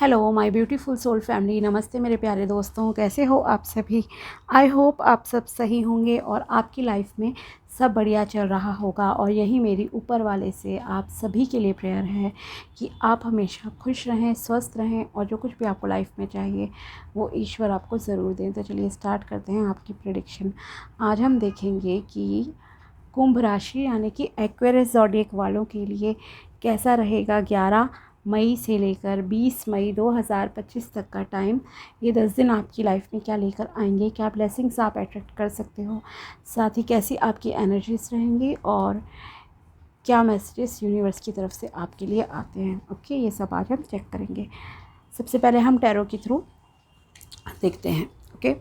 Hello my beautiful soul family, नमस्ते मेरे प्यारे दोस्तों, कैसे हो आप सभी। आई होप आप सब सही होंगे और आपकी लाइफ में सब बढ़िया चल रहा होगा। और यही मेरी ऊपर वाले से आप सभी के लिए प्रेयर है कि आप हमेशा खुश रहें, स्वस्थ रहें और जो कुछ भी आपको लाइफ में चाहिए वो ईश्वर आपको ज़रूर दें। तो चलिए स्टार्ट करते हैं आपकी प्रेडिक्शन। आज हम देखेंगे कि कुंभ राशि यानी कि एक्वेरियस ज़ोडिएक वालों के लिए कैसा रहेगा 11 मई से लेकर 20 मई 2025 तक का टाइम। ये 10 दिन आपकी लाइफ में क्या लेकर आएंगे, क्या ब्लेसिंग्स आप अट्रैक्ट कर सकते हो, साथ ही कैसी आपकी एनर्जीज रहेंगी और क्या मैसेजेस यूनिवर्स की तरफ से आपके लिए आते हैं। ओके, ये सब आज हम चेक करेंगे। सबसे पहले हम टैरो के थ्रू देखते हैं। ओके,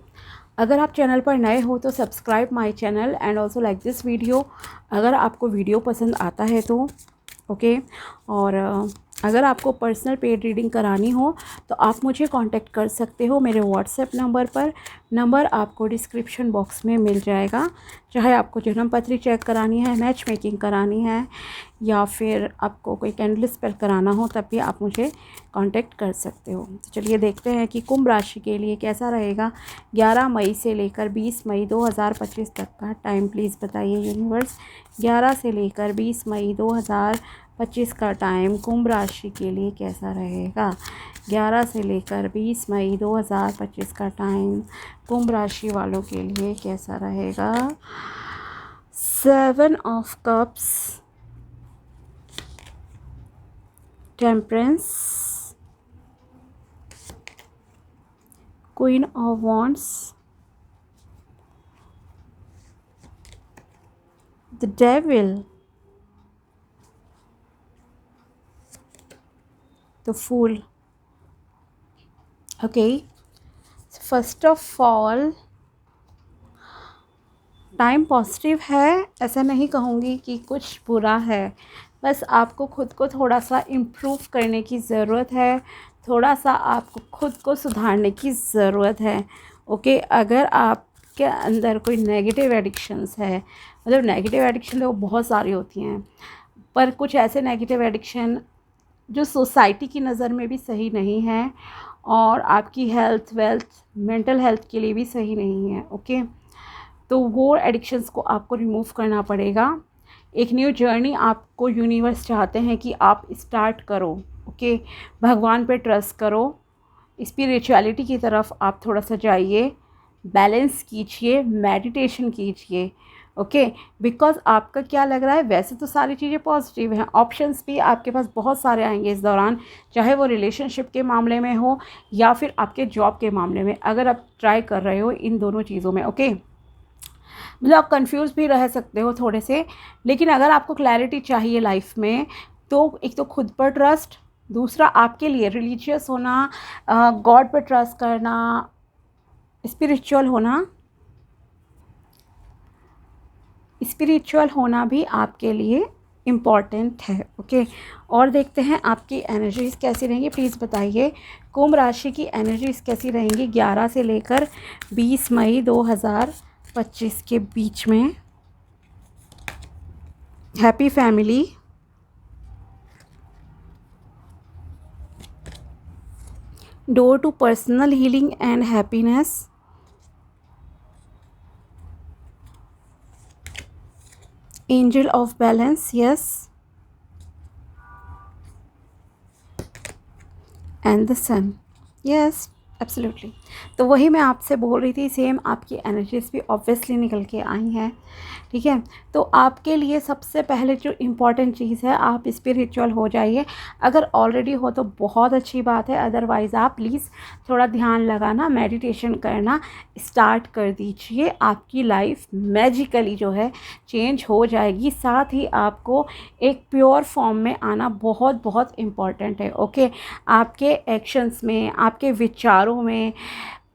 अगर आप चैनल पर नए हो तो subscribe my channel and also like this video अगर आपको वीडियो पसंद आता है तो। ओके, और अगर आपको पर्सनल पेड रीडिंग करानी हो तो आप मुझे कांटेक्ट कर सकते हो मेरे व्हाट्सएप नंबर पर। नंबर आपको डिस्क्रिप्शन बॉक्स में मिल जाएगा। चाहे आपको जन्म पत्री चेक करानी है, मैच मेकिंग करानी है या फिर आपको कोई कैंडल स्पेल कराना हो तब भी आप मुझे कांटेक्ट कर सकते हो। तो चलिए देखते हैं कि कुंभ राशि के लिए कैसा रहेगा 11 मई से लेकर 20 मई 2025 तक का टाइम। प्लीज़ बताइए यूनिवर्स, 11 से लेकर 20 मई 2025 का टाइम कुंभ राशि के लिए कैसा रहेगा। 11 से लेकर 20 मई 2025 का टाइम कुंभ राशि वालों के लिए कैसा रहेगा। 7 of cups, temperance, queen of wands, the devil, the fool. Okay, first of all time positive है, ऐसा नहीं कहूँगी कि कुछ बुरा है। बस आपको खुद को थोड़ा सा इम्प्रूव करने की ज़रूरत है, थोड़ा सा आपको खुद को सुधारने की ज़रूरत है। ओके, अगर आपके अंदर कोई नेगेटिव एडिक्शंस है, मतलब नेगेटिव एडिक्शन तो बहुत सारी होती हैं, पर कुछ ऐसे नेगेटिव एडिक्शन जो सोसाइटी की नज़र में भी सही नहीं है और आपकी हेल्थ, वेल्थ, मेंटल हेल्थ के लिए भी सही नहीं है। ओके, तो वो एडिक्शंस को आपको रिमूव करना पड़ेगा। एक न्यू जर्नी आपको यूनिवर्स चाहते हैं कि आप स्टार्ट करो। ओके, भगवान पे ट्रस्ट करो, स्पिरिचुअलिटी की तरफ आप थोड़ा सा जाइए, बैलेंस कीजिए, मेडिटेशन कीजिए। ओके, बिकॉज आपका क्या लग रहा है, वैसे तो सारी चीज़ें पॉजिटिव हैं, ऑप्शंस भी आपके पास बहुत सारे आएंगे इस दौरान, चाहे वो रिलेशनशिप के मामले में हो या फिर आपके जॉब के मामले में, अगर आप ट्राई कर रहे हो इन दोनों चीज़ों में। ओके, मतलब आप कंफ्यूज भी रह सकते हो थोड़े से, लेकिन अगर आपको क्लैरिटी चाहिए लाइफ में तो एक तो खुद पर ट्रस्ट, दूसरा आपके लिए रिलीजियस होना, गॉड पर ट्रस्ट करना, स्पिरिचुअल होना, स्पिरिचुअल होना भी आपके लिए इम्पॉर्टेंट है। ओके, और देखते हैं आपकी एनर्जीज कैसी रहेंगी। प्लीज़ बताइए कुंभ राशि की एनर्जीज कैसी रहेंगी 11 से लेकर 20 मई 2025 के बीच में। Happy family, door to personal healing and happiness, angel of balance, yes, and the sun, yes, absolutely. तो वही मैं आपसे बोल रही थी, सेम आपकी एनर्जीज भी ऑब्वियसली निकल के आई हैं। ठीक है, तो आपके लिए सबसे पहले जो इम्पॉर्टेंट चीज़ है, आप स्पिरिचुअल हो जाइए। अगर ऑलरेडी हो तो बहुत अच्छी बात है, अदरवाइज़ आप प्लीज़ थोड़ा ध्यान लगाना, मेडिटेशन करना स्टार्ट कर दीजिए। आपकी लाइफ मैजिकली जो है चेंज हो जाएगी। साथ ही आपको एक प्योर फॉर्म में आना बहुत बहुत इम्पॉर्टेंट है। ओके, आपके एक्शंस में, आपके विचारों में,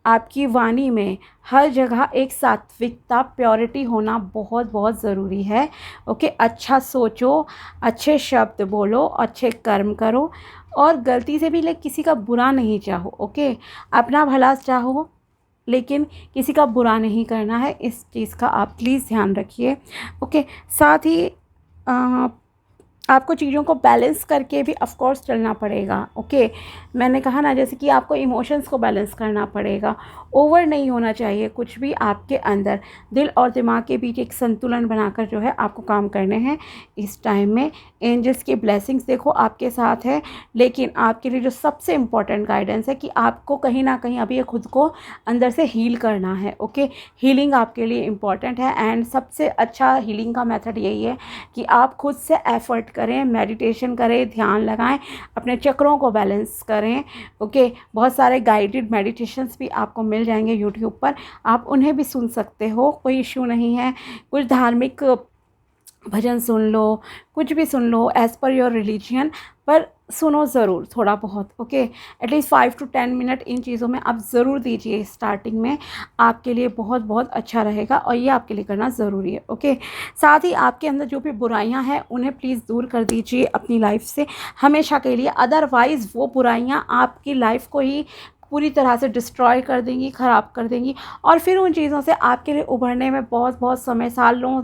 आपकी वाणी में, हर जगह एक सात्विकता, प्योरिटी होना बहुत बहुत ज़रूरी है। ओके, अच्छा सोचो, अच्छे शब्द बोलो, अच्छे कर्म करो और गलती से भी किसी का बुरा नहीं चाहो। ओके, अपना भला चाहो लेकिन किसी का बुरा नहीं करना है, इस चीज़ का आप प्लीज़ ध्यान रखिए। ओके, साथ ही आपको चीज़ों को बैलेंस करके भी ऑफ कोर्स चलना पड़ेगा। ओके, मैंने कहा ना, जैसे कि आपको इमोशंस को बैलेंस करना पड़ेगा, ओवर नहीं होना चाहिए कुछ भी आपके अंदर। दिल और दिमाग के बीच एक संतुलन बनाकर जो है आपको काम करने हैं इस टाइम में। एंजल्स की ब्लेसिंग्स देखो आपके साथ है, लेकिन आपके लिए जो सबसे इम्पॉर्टेंट गाइडेंस है कि आपको कहीं ना कहीं अभी खुद को अंदर से हील करना है। ओके, हीलिंग आपके लिए इम्पॉर्टेंट है, एंड सबसे अच्छा हीलिंग का मेथड यही है कि आप खुद से एफर्ट करें, मेडिटेशन करें, ध्यान लगाएं, अपने चक्रों को बैलेंस करें। ओके, बहुत सारे गाइडेड मेडिटेशंस भी आपको मिल जाएंगे यूट्यूब पर, आप उन्हें भी सुन सकते हो, कोई इशू नहीं है। कुछ धार्मिक भजन सुन लो, कुछ भी सुन लो एज़ पर योर रिलीजियन, पर सुनो ज़रूर थोड़ा बहुत। ओके, एटलीस्ट 5 to 10 मिनट इन चीज़ों में आप ज़रूर दीजिए स्टार्टिंग में, आपके लिए बहुत बहुत अच्छा रहेगा और ये आपके लिए करना ज़रूरी है। ओके, साथ ही आपके अंदर जो भी बुराइयां हैं उन्हें प्लीज़ दूर कर दीजिए अपनी लाइफ से हमेशा के लिए, अदरवाइज़ वो बुराइयां आपकी लाइफ को ही पूरी तरह से डिस्ट्रॉय कर देंगी, ख़राब कर देंगी, और फिर उन चीज़ों से आपके लिए उभरने में बहुत बहुत समय, सालों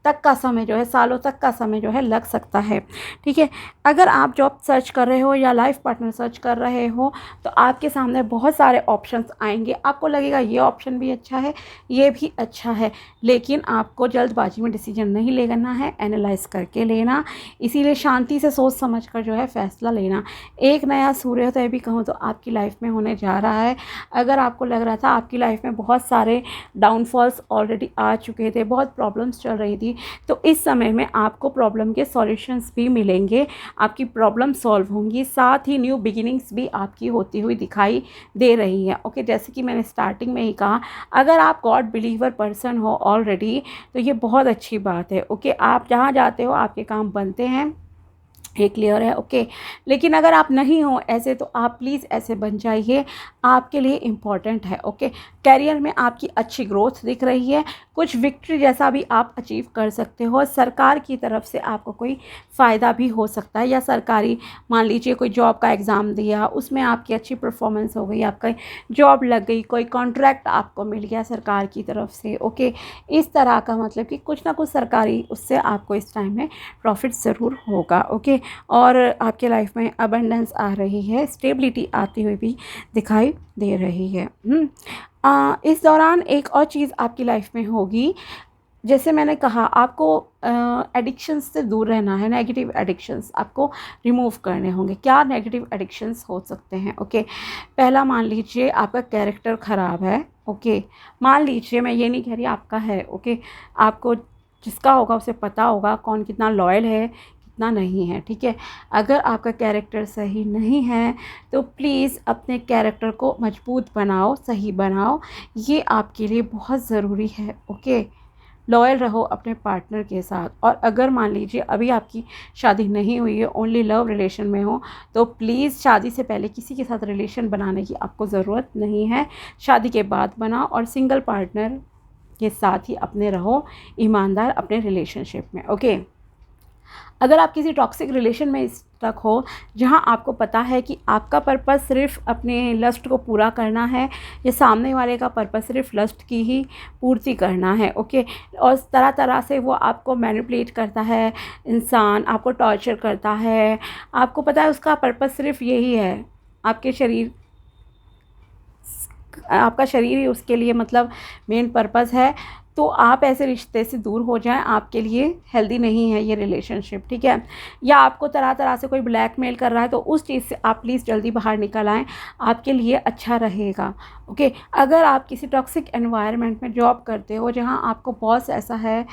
तक का समय जो है, सालों तक का समय जो है लग सकता है। ठीक है, अगर आप जॉब सर्च कर रहे हो या लाइफ पार्टनर सर्च कर रहे हो तो आपके सामने बहुत सारे ऑप्शंस आएंगे, आपको लगेगा ये ऑप्शन भी अच्छा है, ये भी अच्छा है, लेकिन आपको जल्दबाजी में डिसीजन नहीं लेना है, एनालाइज करके लेना। इसीलिए शांति से सोच समझ कर जो है फैसला लेना। एक नया सूर्योदय भी कहूँ तो आपकी लाइफ में होने जा रहा है। अगर आपको लग रहा था आपकी लाइफ में बहुत सारे डाउनफॉल्स ऑलरेडी आ चुके थे, बहुत प्रॉब्लम्स चल रही थी, तो इस समय में आपको प्रॉब्लम के सॉल्यूशंस भी मिलेंगे, आपकी प्रॉब्लम सॉल्व होंगी, साथ ही न्यू बिगिनिंग्स भी आपकी होती हुई दिखाई दे रही है। ओके, जैसे कि मैंने स्टार्टिंग में ही कहा, अगर आप गॉड बिलीवर पर्सन हो ऑलरेडी तो ये बहुत अच्छी बात है। ओके, आप जहाँ जाते हो आपके काम बनते हैं, ये क्लियर है। ओके, लेकिन अगर आप नहीं हो ऐसे तो आप प्लीज़ ऐसे बन जाइए, आपके लिए इम्पॉर्टेंट है। ओके, करियर में आपकी अच्छी ग्रोथ दिख रही है, कुछ विक्ट्री जैसा भी आप अचीव कर सकते हो, सरकार की तरफ से आपको कोई फ़ायदा भी हो सकता है, या सरकारी मान लीजिए कोई जॉब का एग्ज़ाम दिया, उसमें आपकी अच्छी परफॉर्मेंस हो गई, आपका जॉब लग गई, कोई कॉन्ट्रैक्ट आपको मिल गया सरकार की तरफ से। ओके, इस तरह का मतलब कि कुछ ना कुछ सरकारी उससे आपको इस टाइम में प्रॉफिट ज़रूर होगा। ओके, और आपके लाइफ में अबंडेंस आ रही है, स्टेबिलिटी आती हुई भी दिखाई दे रही है। इस दौरान एक और चीज़ आपकी लाइफ में होगी, जैसे मैंने कहा आपको एडिक्शंस से दूर रहना है, नेगेटिव एडिक्शंस आपको रिमूव करने होंगे। क्या नेगेटिव एडिक्शंस हो सकते हैं? ओके, पहला मान लीजिए आपका कैरेक्टर ख़राब है। ओके, मान लीजिए, मैं ये नहीं कह रही आपका है। ओके, आपको जिसका होगा उसे पता होगा कौन कितना लॉयल है, कितना नहीं है। ठीक है, अगर आपका कैरेक्टर सही नहीं है तो प्लीज़ अपने कैरेक्टर को मजबूत बनाओ, सही बनाओ, ये आपके लिए बहुत ज़रूरी है। ओके, लॉयल रहो अपने पार्टनर के साथ। और अगर मान लीजिए अभी आपकी शादी नहीं हुई है, ओनली लव रिलेशन में हो, तो प्लीज़ शादी से पहले किसी के साथ रिलेशन बनाने की आपको ज़रूरत नहीं है, शादी के बाद बनाओ, और सिंगल पार्टनर के साथ ही अपने रहो ईमानदार अपने रिलेशनशिप में। ओके, अगर आप किसी टॉक्सिक रिलेशन में स्टक हो जहां आपको पता है कि आपका पर्पस सिर्फ अपने लस्ट को पूरा करना है, या सामने वाले का पर्पस सिर्फ लस्ट की ही पूर्ति करना है। ओके, और तरह तरह से वो आपको मैनिपुलेट करता है, इंसान आपको टॉर्चर करता है, आपको पता है उसका पर्पस सिर्फ यही है, आपके शरीर, आपका शरीर ही उसके लिए मतलब मेन पर्पस है, तो आप ऐसे रिश्ते से दूर हो जाएं, आपके लिए हेल्दी नहीं है ये रिलेशनशिप। ठीक है, या आपको तरह तरह से कोई ब्लैकमेल कर रहा है तो उस चीज़ से आप प्लीज़ जल्दी बाहर निकल आएँ, आपके लिए अच्छा रहेगा। ओके, अगर आप किसी टॉक्सिक एनवायरनमेंट में जॉब करते हो जहां आपको बॉस ऐसा है,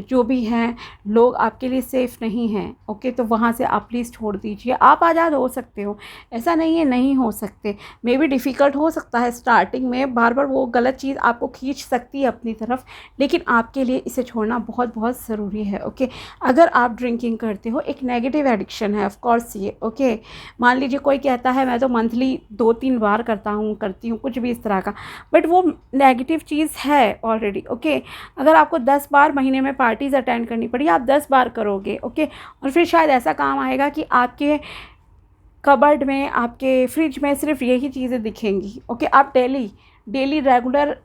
जो भी हैं लोग आपके लिए सेफ़ नहीं हैं, ओके, तो वहां से आप प्लीज़ छोड़ दीजिए। आप आज़ाद हो सकते हो, ऐसा नहीं है नहीं हो सकते, मे बी डिफ़िकल्ट हो सकता है स्टार्टिंग में, बार बार वो गलत चीज़ आपको खींच सकती है अपनी तरफ, लेकिन आपके लिए इसे छोड़ना बहुत बहुत ज़रूरी है। ओके, अगर आप ड्रिंकिंग करते हो, एक नेगेटिव एडिक्शन है ऑफ कोर्स ये। ओके, मान लीजिए कोई कहता है मैं तो मंथली 2-3 बार करती हूँ कुछ भी इस तरह का, बट वो नेगेटिव चीज़ है ऑलरेडी। ओके, अगर आपको 10 बार महीने में पार्टीज़ अटेंड करनी पड़ी, आप 10 बार करोगे। ओके, और फिर शायद ऐसा काम आएगा कि आपके कबर्ड में, आपके फ्रिज में सिर्फ यही चीज़ें दिखेंगी। ओके, आप डेली डेली रेगुलर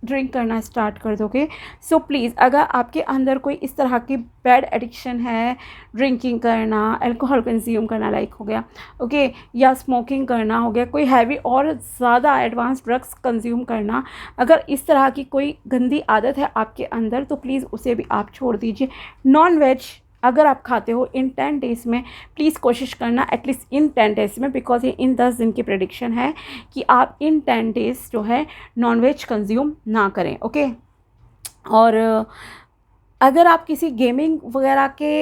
ड्रिंक करना स्टार्ट कर दोगे। सो प्लीज़, अगर आपके अंदर कोई इस तरह की बैड एडिक्शन है, ड्रिंकिंग करना, अल्कोहल कंज्यूम करना लाइक हो गया, ओके, या स्मोकिंग करना हो गया, कोई हैवी और ज़्यादा एडवांस ड्रग्स कंज्यूम करना, अगर इस तरह की कोई गंदी आदत है आपके अंदर तो प्लीज़ उसे भी आप छोड़ दीजिए। नॉन वेज अगर आप खाते हो इन 10 डेज़ में, प्लीज़ कोशिश करना एटलीस्ट इन 10 डेज़ में, बिकॉज ये इन 10 दिन की प्रेडिक्शन है कि आप इन 10 डेज़ जो है नॉनवेज कंज्यूम ना करें, ओके। और अगर आप किसी गेमिंग वगैरह के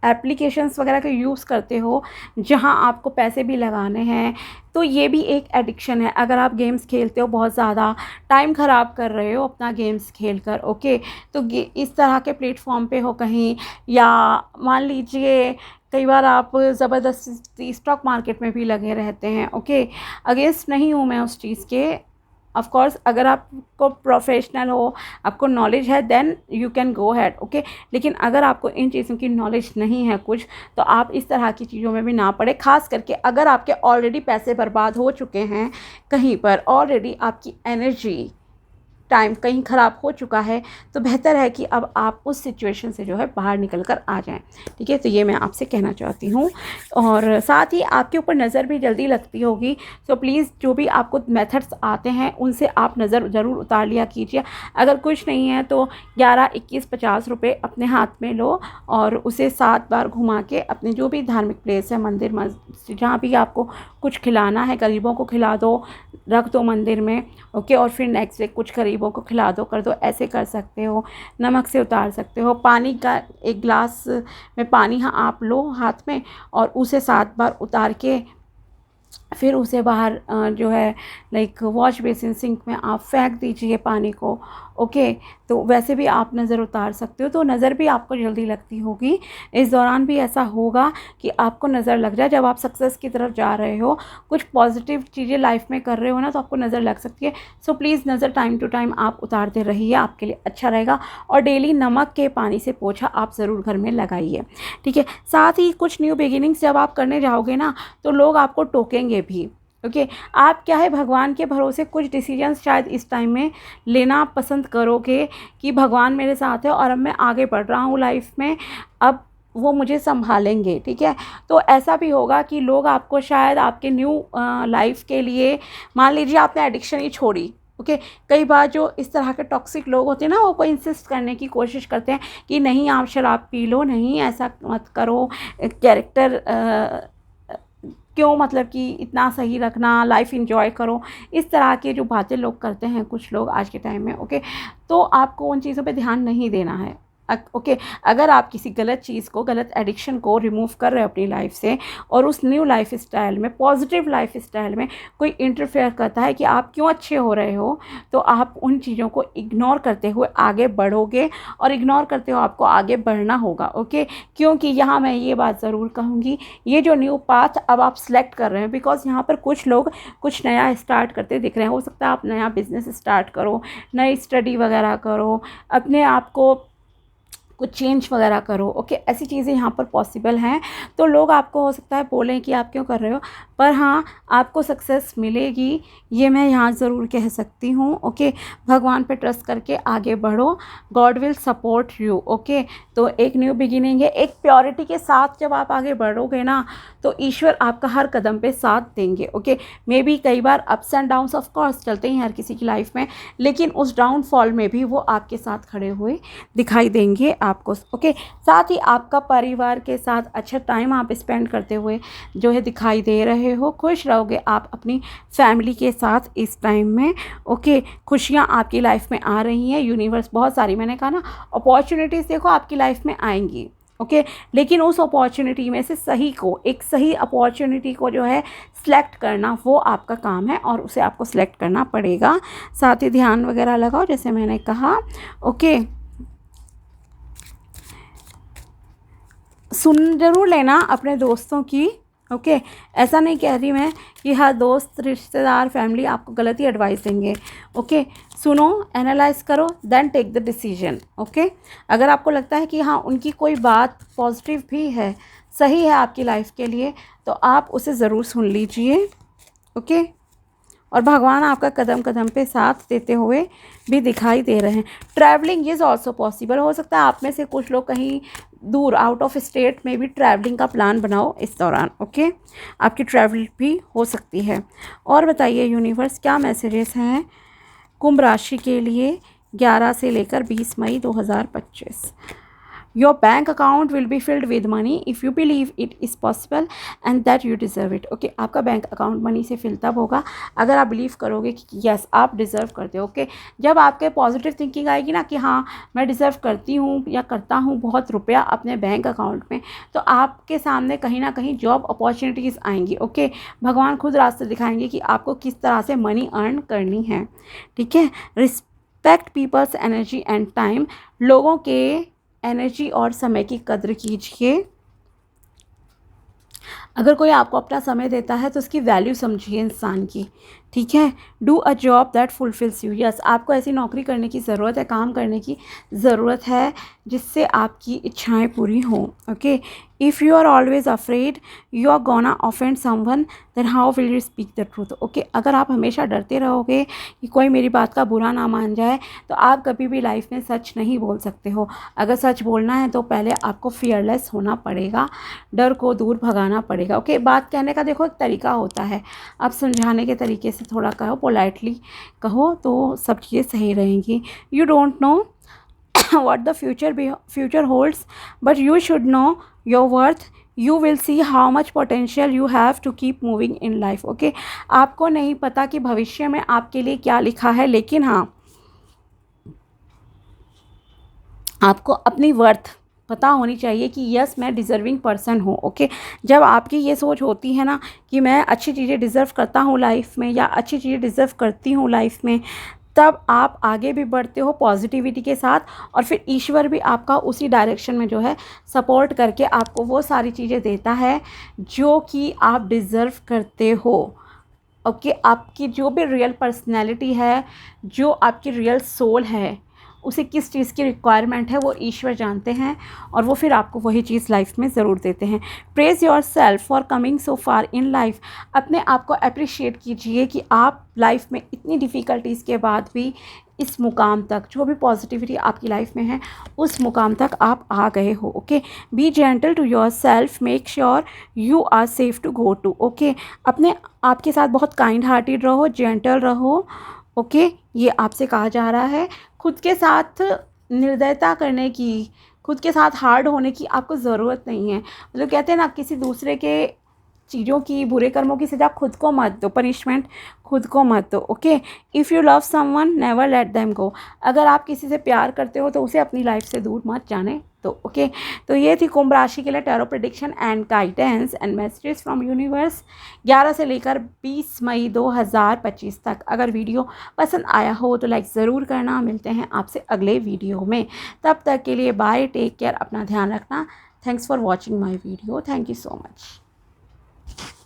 एप्लीकेशंस वगैरह के यूज़ करते हो जहां आपको पैसे भी लगाने हैं, तो ये भी एक एडिक्शन है। अगर आप गेम्स खेलते हो, बहुत ज़्यादा टाइम ख़राब कर रहे हो अपना गेम्स खेलकर, ओके, तो इस तरह के प्लेटफॉर्म पे हो कहीं, या मान लीजिए कई बार आप ज़बरदस्ती स्टॉक मार्केट में भी लगे रहते हैं, ओके। अगेंस्ट नहीं हूँ मैं उस चीज़ के, ऑफ कोर्स अगर आपको प्रोफेशनल हो, आपको नॉलेज है, then you can go ahead, okay. लेकिन अगर आपको इन चीज़ों की नॉलेज नहीं है कुछ, तो आप इस तरह की चीज़ों में भी ना पड़े। ख़ास करके अगर आपके ऑलरेडी पैसे बर्बाद हो चुके हैं कहीं पर, ऑलरेडी आपकी एनर्जी टाइम कहीं ख़राब हो चुका है, तो बेहतर है कि अब आप उस सिचुएशन से जो है बाहर निकल कर आ जाएं, ठीक है। तो ये मैं आपसे कहना चाहती हूँ। और साथ ही आपके ऊपर नज़र भी जल्दी लगती होगी, तो प्लीज़ जो भी आपको मेथड्स आते हैं उनसे आप नज़र ज़रूर उतार लिया कीजिए। अगर कुछ नहीं है तो 11, 21, 50 रुपये अपने हाथ में लो और उसे 7 बार घुमा के अपने जो भी धार्मिक प्लेस है, मंदिर मस्जिद, जहाँ भी आपको कुछ खिलाना है, गरीबों को खिला दो, रख दो मंदिर में, ओके। और फिर नेक्स्ट डे कुछ गरीबों को खिला दो, कर दो, ऐसे कर सकते हो। नमक से उतार सकते हो। पानी का एक गिलास में पानी आप लो हाथ में और उसे 7 बार उतार के फिर उसे बाहर जो है लाइक वॉश बेसिन सिंक में आप फेंक दीजिए पानी को, ओके। तो वैसे भी आप नज़र उतार सकते हो, तो नज़र भी आपको जल्दी लगती होगी। इस दौरान भी ऐसा होगा कि आपको नज़र लग जाए। जब आप सक्सेस की तरफ जा रहे हो, कुछ पॉजिटिव चीज़ें लाइफ में कर रहे हो ना, तो आपको नज़र लग सकती है। सो प्लीज़ नज़र टाइम टू टाइम आप उतारते रहिए, आपके लिए अच्छा रहेगा। और डेली नमक के पानी से पोछा आप ज़रूर घर में लगाइए, ठीक है। साथ ही कुछ न्यू बिगिनिंग्स जब आप करने जाओगे ना, तो लोग आपको टोकेंगे भी, ओके। आप क्या है, भगवान के भरोसे कुछ डिसीजंस शायद इस टाइम में लेना पसंद करोगे कि भगवान मेरे साथ है और अब मैं आगे बढ़ रहा हूँ लाइफ में, अब वो मुझे संभालेंगे, ठीक है। तो ऐसा भी होगा कि लोग आपको शायद आपके न्यू लाइफ के लिए, मान लीजिए आपने एडिक्शन ही छोड़ी, ओके। कई बार जो इस तरह के टॉक्सिक लोग होते हैं ना, वो कोई इंसिस्ट करने की कोशिश करते हैं कि नहीं आप शराब पी लो, नहीं ऐसा मत करो, कैरेक्टर क्यों, मतलब कि इतना सही रखना, लाइफ एंजॉय करो। इस तरह के जो बातें लोग करते हैं कुछ लोग आज के टाइम में, ओके। तो आपको उन चीज़ों पे ध्यान नहीं देना है, ओके। अगर आप किसी गलत चीज़ को, गलत एडिक्शन को रिमूव कर रहे हो अपनी लाइफ से, और उस न्यू लाइफ स्टाइल में, पॉजिटिव लाइफ स्टाइल में कोई इंटरफेयर करता है कि आप क्यों अच्छे हो रहे हो, तो आप उन चीज़ों को इग्नोर करते हुए आगे बढ़ोगे, और इग्नोर करते हुए आपको आगे बढ़ना होगा, ओके। क्योंकि यहाँ मैं ये बात ज़रूर कहूँगी, ये जो न्यू पाथ अब आप सेलेक्ट कर रहे हैं, बिकॉज यहाँ पर कुछ लोग कुछ नया स्टार्ट करते दिख रहे हैं। हो सकता है आप नया बिजनेस स्टार्ट करो, नई स्टडी वगैरह करो, अपने आप को कुछ चेंज वगैरह करो, ओके। ऐसी चीज़ें यहाँ पर पॉसिबल हैं। तो लोग आपको हो सकता है बोलें कि आप क्यों कर रहे हो, पर हाँ, आपको सक्सेस मिलेगी, ये मैं यहाँ ज़रूर कह सकती हूँ, ओके। भगवान पे ट्रस्ट करके आगे बढ़ो, God will support you, okay. तो एक न्यू बिगिनिंग है, एक प्योरिटी के साथ जब आप आगे बढ़ोगे ना, तो ईश्वर आपका हर कदम पे साथ देंगे, ओके। मे बी कई बार ups and downs of course चलते हैं हर किसी की लाइफ में, लेकिन उस डाउनफॉल में भी वो आपके साथ खड़े हुए दिखाई देंगे आपको, ओके। साथ ही आपका परिवार के साथ अच्छा टाइम आप स्पेंड करते हुए जो है दिखाई दे रहे हो। खुश रहोगे आप अपनी फैमिली के साथ इस टाइम में, ओके। खुशियाँ आपकी लाइफ में आ रही हैं, यूनिवर्स बहुत सारी, मैंने कहा ना, अपॉर्चुनिटीज़ देखो आपकी लाइफ में आएंगी, ओके। लेकिन उस अपॉर्चुनिटी में से सही को, एक सही अपॉर्चुनिटी को जो है सिलेक्ट करना, वो आपका काम है और उसे आपको सिलेक्ट करना पड़ेगा। साथ ही ध्यान वगैरह लगाओ जैसे मैंने कहा, ओके। सुन जरूर लेना अपने दोस्तों की, ओके। ऐसा नहीं कह रही मैं कि हर दोस्त, रिश्तेदार, फैमिली आपको गलत ही एडवाइस देंगे, ओके। सुनो, एनालाइज करो, then take the decision, okay. अगर आपको लगता है कि हाँ उनकी कोई बात पॉजिटिव भी है, सही है आपकी लाइफ के लिए, तो आप उसे ज़रूर सुन लीजिए, ओके। और भगवान आपका कदम कदम पे साथ देते हुए भी दिखाई दे रहे हैं। ट्रैवलिंग इज़ ऑल्सो पॉसिबल, हो सकता है आप में से कुछ लोग कहीं दूर आउट ऑफ स्टेट में भी ट्रैवलिंग का प्लान बनाओ इस दौरान। ओके, आपकी ट्रैवल भी हो सकती है। और बताइए यूनिवर्स क्या मैसेजेस हैं कुंभ राशि के लिए 11 से लेकर 20 मई 2025। Your bank account will be filled with money if you believe it is possible and that you deserve it. Okay, आपका बैंक अकाउंट मनी से फिल तब होगा अगर आप बिलीव करोगे कि यस आप डिज़र्व करते हो। ओके, जब आपके पॉजिटिव थिंकिंग आएगी ना कि हाँ मैं डिज़र्व करती हूँ या करता हूँ बहुत रुपया अपने बैंक अकाउंट में, तो आपके सामने कहीं ना कहीं जॉब अपॉर्चुनिटीज़ आएंगी। ओके, भगवान खुद रास्ते दिखाएंगे कि आपको किस तरह से मनी अर्न करनी है। ठीक है, respect people's energy and time, लोगों के एनर्जी और समय की कद्र कीजिए। अगर कोई आपको अपना समय देता है तो उसकी वैल्यू समझिए इंसान की। ठीक है, do a job that fulfils you. Yes, आपको ऐसी नौकरी करने की ज़रूरत है, काम करने की ज़रूरत है जिससे आपकी इच्छाएं पूरी हों। Okay, if you are always afraid you are gonna offend someone then how will you speak the truth. Okay, अगर आप हमेशा डरते रहोगे कि कोई मेरी बात का बुरा ना मान जाए तो आप कभी भी लाइफ में सच नहीं बोल सकते हो। अगर सच बोलना है तो पहले आपको फियरलेस होना पड़ेगा, डर को दूर भगाना पड़ेगा। ओके, बात कहने का देखो एक तरीका होता है, आप समझाने के तरीके से थोड़ा कहो, पोलाइटली कहो तो सब चीज़ें सही रहेंगी। You don't know what the future holds, but you should know your worth. You will see how much potential you have to keep moving in life. Okay, आपको नहीं पता कि भविष्य में आपके लिए क्या लिखा है, लेकिन हाँ आपको अपनी वर्थ पता होनी चाहिए कि यस मैं डिज़र्विंग पर्सन हूँ। ओके, जब आपकी ये सोच होती है ना कि मैं अच्छी चीज़ें डिज़र्व करता हूँ लाइफ में या अच्छी चीज़ें डिज़र्व करती हूँ लाइफ में, तब आप आगे भी बढ़ते हो पॉजिटिविटी के साथ, और फिर ईश्वर भी आपका उसी डायरेक्शन में जो है सपोर्ट करके आपको वो सारी चीज़ें देता है जो कि आप डिज़र्व करते हो। ओके, आपकी जो भी रियल पर्सनैलिटी है, जो आपकी रियल सोल है, उसे किस चीज़ की रिक्वायरमेंट है वो ईश्वर जानते हैं और वो फिर आपको वही चीज़ लाइफ में ज़रूर देते हैं। Praise your self for coming so far in life. अपने आप को अप्रिशिएट कीजिए कि आप लाइफ में इतनी डिफ़िकल्टीज़ के बाद भी इस मुकाम तक, जो भी पॉजिटिविटी आपकी लाइफ में है उस मुकाम तक आप आ गए हो। Okay, be gentle to yourself, make sure you are safe to go to. Okay, अपने आपके साथ बहुत काइंड हार्टेड रहो, जेंटल रहो। ओके, ये आपसे कहा जा रहा है। खुद के साथ निर्दयता करने की, खुद के साथ हार्ड होने की आपको ज़रूरत नहीं है। मतलब कहते हैं ना, किसी दूसरे के चीज़ों की, बुरे कर्मों की सज़ा खुद को मत दो, पनिशमेंट खुद को मत दो। Okay, if you love someone never let them go. अगर आप किसी से प्यार करते हो तो उसे अपनी लाइफ से दूर मत जाने दो। ओके, तो ये थी कुंभ राशि के लिए tarot prediction and guidance and messages from universe 11 से लेकर 20 मई 2025 तक। अगर वीडियो पसंद आया हो तो लाइक ज़रूर करना। मिलते हैं आपसे अगले वीडियो में, तब तक के लिए बाय, टेक केयर, अपना ध्यान रखना। Thanks for watching my video, thank you so much.